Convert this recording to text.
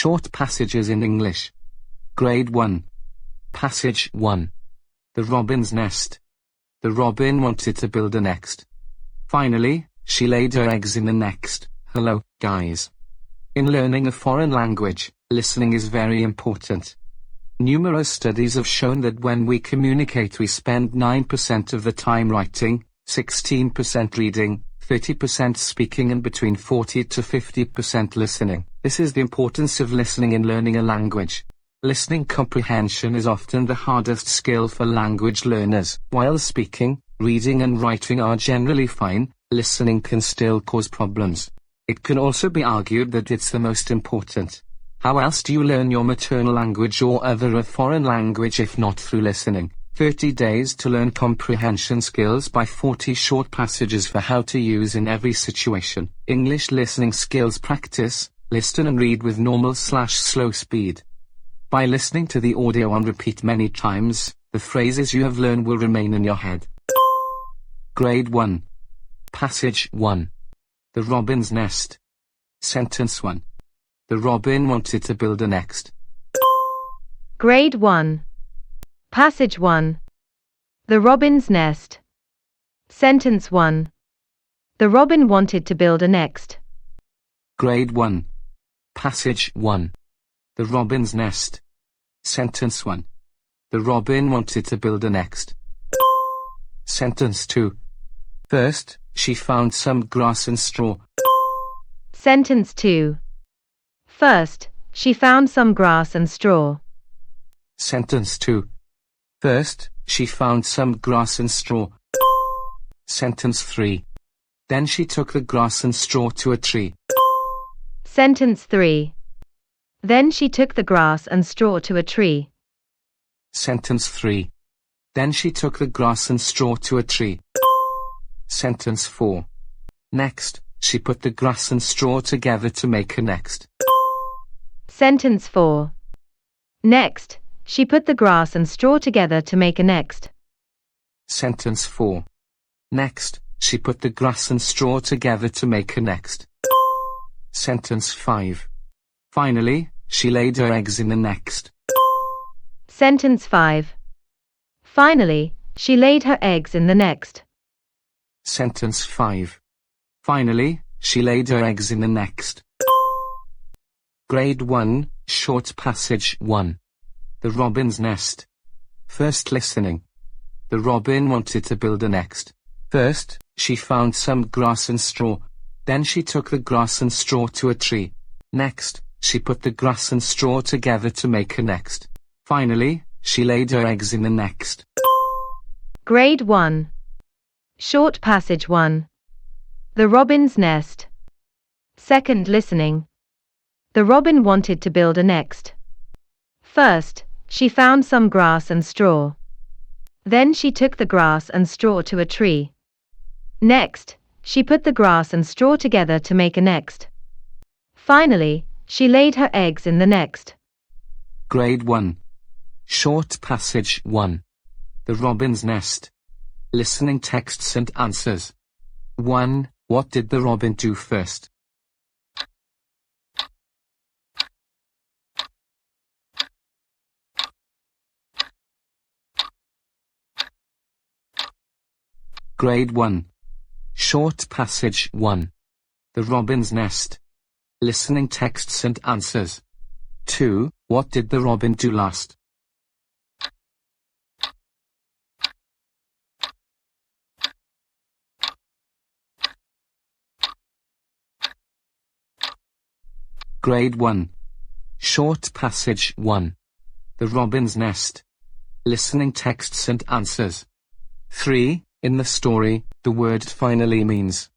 Short passages in English. Grade 1. Passage 1. The robin's nest. The robin wanted to build a nest. Finally, she laid her eggs in the nest. Hello, guys. In learning a foreign language, listening is very important. Numerous studies have shown that when we communicate we spend 9% of the time writing, 16% reading, 30% speaking and between 40 to 50% listening. This is the importance of listening in learning a language. Listening comprehension is often the hardest skill for language learners. While speaking, reading and writing are generally fine, listening can still cause problems. It can also be argued that it's the most important. How else do you learn your maternal language or a foreign language if not through listening? 30 days to learn comprehension skills by 40 short passages for how to use in every situation. English listening skills practice. Listen and read with normal/slow speed. By listening to the audio on repeat many times, the phrases you have learned will remain in your head. Grade 1. Passage 1. The robin's nest. Sentence 1. The robin wanted to build a nest. Grade 1. Passage 1. The robin's nest. Sentence 1. The robin wanted to build a nest. Grade 1. Passage 1. The robin's nest. Sentence 1. The robin wanted to build a nest. Sentence 2. First, she found some grass and straw. Sentence 2. First, she found some grass and straw. Sentence 2. First, she found some grass and straw. Sentence 3. Then she took the grass and straw to a tree. Sentence 3. Then she took the grass and straw to a tree. Sentence 3. Then she took the grass and straw to a tree. Sentence 4. Next, she put the grass and straw together to make a nest. Sentence 4. Next, she put the grass and straw together to make a nest. Sentence 4. Next, she put the grass and straw together to make a nest. Sentence 5. Finally, she laid her eggs in the nest. Sentence 5. Finally, she laid her eggs in the nest. Sentence 5. Finally, she laid her eggs in the nest. Grade 1, Short Passage 1. The robin's nest. First listening. The robin wanted to build a nest. First, she found some grass and straw. Then she took the grass and straw to a tree. Next, she put the grass and straw together to make a nest. Finally, she laid her eggs in the nest. Grade 1. Short Passage 1. The robin's nest. Second listening. The robin wanted to build a nest. First, she found some grass and straw. Then she took the grass and straw to a tree. Next, she put the grass and straw together to make a nest. Finally, she laid her eggs in the nest. Grade 1. Short Passage 1. The robin's nest. Listening texts and answers. 1. What did the robin do first? Grade 1. Short Passage 1. The robin's nest. Listening texts and answers. 2. What did the robin do last? Grade 1. Short Passage 1. The robin's nest. Listening texts and answers. 3. In the story, the word finally means